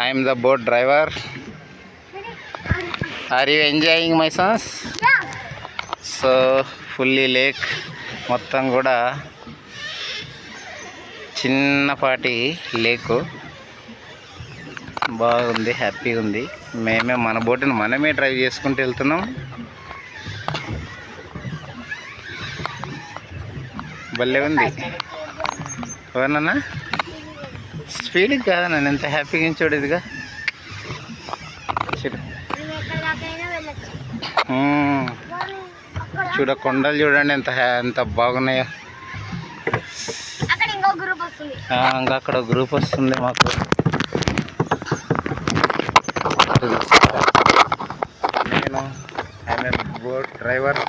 I am the boat driver. Are you enjoying my sons? So fully lake మొత్తం కూడా చిన్నపాటి లేకు బాగుంది, హ్యాపీగా ఉంది. మేమే మన బోటుని మనమే డ్రైవ్ చేసుకుంటూ వెళ్తున్నాం. భలే ఉంది. అవునన్నా, స్పీడ్కి కాదా నన్ను ఎంత హ్యాపీగా చూడేదిగా. చూడ కొండలు చూడండి ఎంత బాగున్నాయో. ఇంకా అక్కడ గ్రూప్ వస్తుంది మాకు. నేను ఐఎమ్ ఏ బోట్ డ్రైవర్.